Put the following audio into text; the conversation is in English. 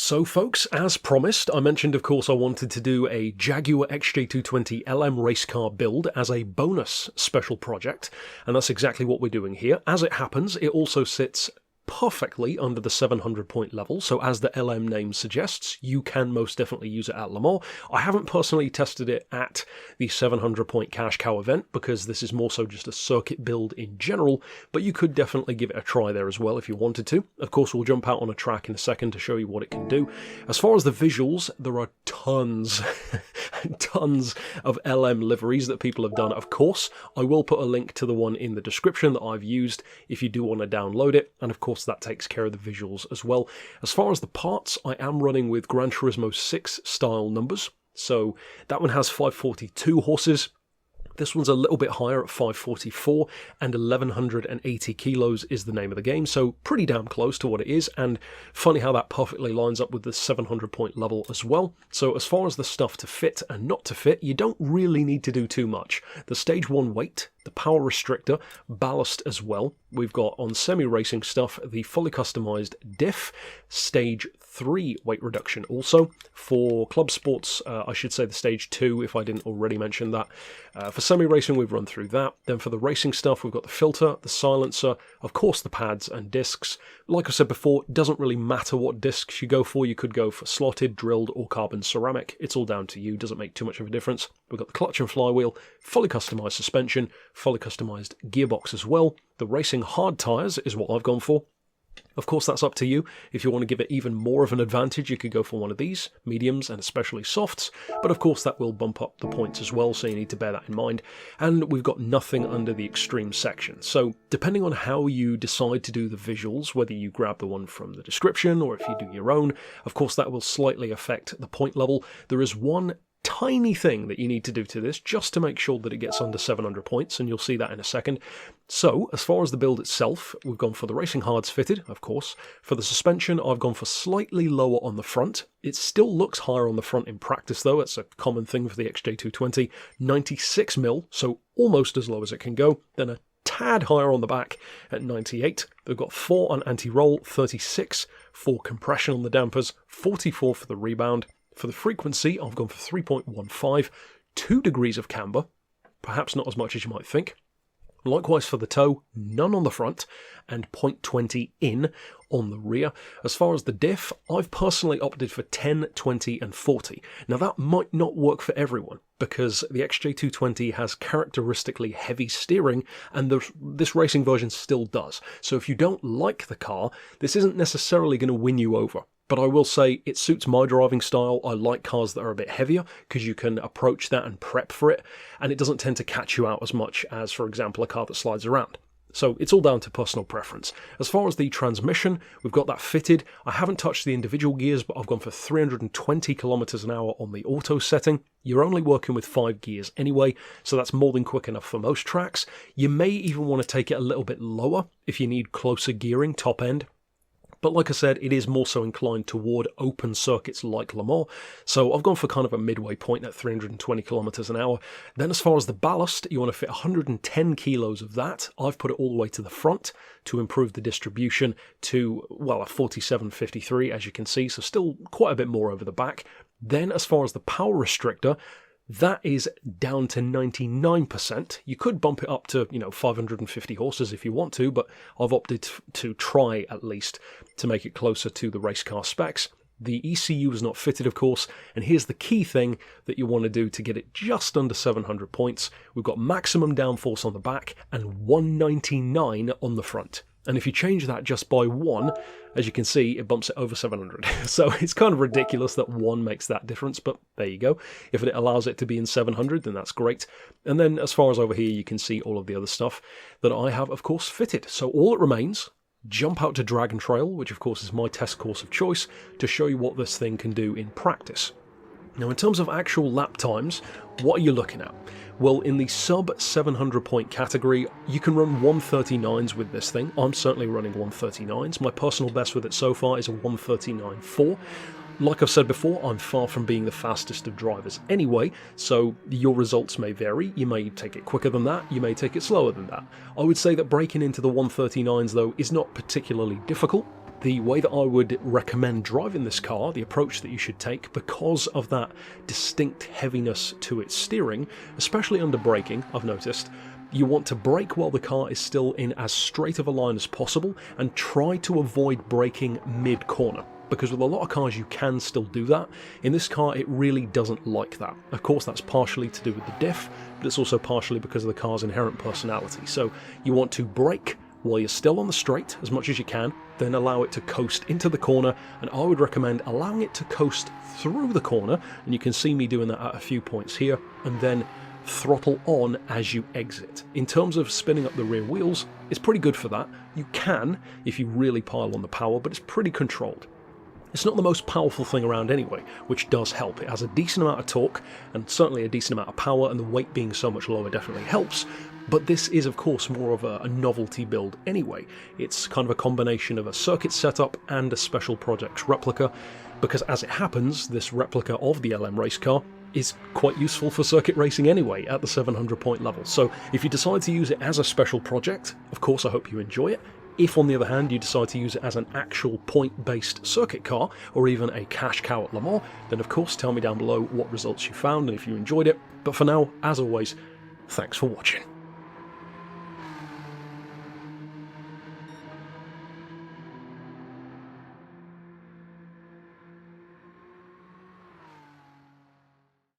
So folks, as promised, I mentioned of course I wanted to do a Jaguar XJ220 LM race car build as a bonus special project, and that's exactly what we're doing here. As it happens, it also sits perfectly under the 700 point level, so as the LM name suggests, you can most definitely use it at Le Mans. I haven't personally tested it at the 700 point cash cow event because this is more so just a circuit build in general, but you could definitely give it a try there as well if you wanted to. Of course, we'll jump out on a track in a second to show you what it can do. As far as the visuals, there are tons tons of LM liveries that people have done. Of course, I will put a link to the one in the description that I've used if you do want to download it, and of course that takes care of the visuals as well. As far as the parts, I am running with Gran Turismo 6 style numbers, so that one has 542 horses. This one's a little bit higher at 544, and 1180 kilos is the name of the game, so pretty damn close to what it is, and funny how that perfectly lines up with the 700 point level as well. So as far as the stuff to fit and not to fit, you don't really need to do too much. The stage 1 weight, the power restrictor, ballast as well. We've got on semi-racing stuff the fully customised diff, stage 3 weight reduction also. For club sports, I should say the stage 2 if I didn't already mention that. For semi-racing we've run through that. Then for the racing stuff we've got the filter, the silencer, of course the pads and discs. Like I said before, it doesn't really matter what discs you go for. You could go for slotted, drilled or carbon ceramic. It's all down to you, doesn't make too much of a difference. We've got the clutch and flywheel, fully customised suspension, fully customised gearbox as well. The racing hard tyres is what I've gone for. Of course, that's up to you. If you want to give it even more of an advantage, you could go for one of these, mediums and especially softs, but of course that will bump up the points as well, so you need to bear that in mind. And we've got nothing under the extreme section, so depending on how you decide to do the visuals, whether you grab the one from the description or if you do your own, of course that will slightly affect the point level. There is one tiny thing that you need to do to this just to make sure that it gets under 700 points, and you'll see that in a second. So as far as the build itself, we've gone for the racing hards fitted, of course. For the suspension, I've gone for slightly lower on the front. It still looks higher on the front in practice though. It's a common thing for the XJ220. 96mm, so almost as low as it can go. Then a tad higher on the back at 98. We've got 4 on anti-roll, 36 for compression on the dampers, 44 for the rebound. For the frequency, I've gone for 3.15, 2 degrees of camber, perhaps not as much as you might think. Likewise for the toe, none on the front, and 0.20 in on the rear. As far as the diff, I've personally opted for 10, 20 and 40. Now that might not work for everyone, because the XJ220 has characteristically heavy steering, and this racing version still does. So if you don't like the car, this isn't necessarily going to win you over. But I will say it suits my driving style. I like cars that are a bit heavier because you can approach that and prep for it, and it doesn't tend to catch you out as much as, for example, a car that slides around. So it's all down to personal preference. As far as the transmission, we've got that fitted. I haven't touched the individual gears, but I've gone for 320 kilometers an hour on the auto setting. You're only working with 5 gears anyway, so that's more than quick enough for most tracks. You may even want to take it a little bit lower if you need closer gearing, top end. But like I said, it is more so inclined toward open circuits like Le Mans, so I've gone for kind of a midway point at 320 kilometers an hour. Then as far as the ballast, you want to fit 110 kilos of that. I've put it all the way to the front to improve the distribution to, well, a 47.53 as you can see, so still quite a bit more over the back. Then as far as the power restrictor, that is down to 99%. You could bump it up to, 550 horses if you want to, but I've opted to try at least to make it closer to the race car specs. The ECU is not fitted, of course, and here's the key thing that you want to do to get it just under 700 points. We've got maximum downforce on the back and 199 on the front. And if you change that just by 1, as you can see, it bumps it over 700. So it's kind of ridiculous that 1 makes that difference, but there you go. If it allows it to be in 700, then that's great. And then as far as over here, you can see all of the other stuff that I have, of course, fitted. So all that remains, jump out to Dragon Trail, which of course is my test course of choice, to show you what this thing can do in practice. Now in terms of actual lap times, what are you looking at? Well, in the sub 700 point category, you can run 139s with this thing. I'm certainly running 139s. My personal best with it so far is a 139.4. Like I've said before, I'm far from being the fastest of drivers anyway, so your results may vary. You may take it quicker than that, you may take it slower than that. I would say that breaking into the 139s though is not particularly difficult. The way that I would recommend driving this car, the approach that you should take, because of that distinct heaviness to its steering, especially under braking, I've noticed, you want to brake while the car is still in as straight of a line as possible and try to avoid braking mid-corner. Because with a lot of cars you can still do that. In this car it really doesn't like that. Of course that's partially to do with the diff, but it's also partially because of the car's inherent personality. So you want to brake while you're still on the straight as much as you can, then allow it to coast into the corner, and I would recommend allowing it to coast through the corner, and you can see me doing that at a few points here, and then throttle on as you exit. In terms of spinning up the rear wheels, it's pretty good for that. You can, if you really pile on the power, but it's pretty controlled. It's not the most powerful thing around anyway, which does help. It has a decent amount of torque, and certainly a decent amount of power, and the weight being so much lower definitely helps. But this is of course more of a novelty build anyway. It's kind of a combination of a circuit setup and a special projects replica, because as it happens, this replica of the LM race car is quite useful for circuit racing anyway at the 700 point level. So if you decide to use it as a special project, of course I hope you enjoy it. If on the other hand you decide to use it as an actual point-based circuit car, or even a cash cow at Le Mans, then of course tell me down below what results you found and if you enjoyed it. But for now, as always, thanks for watching.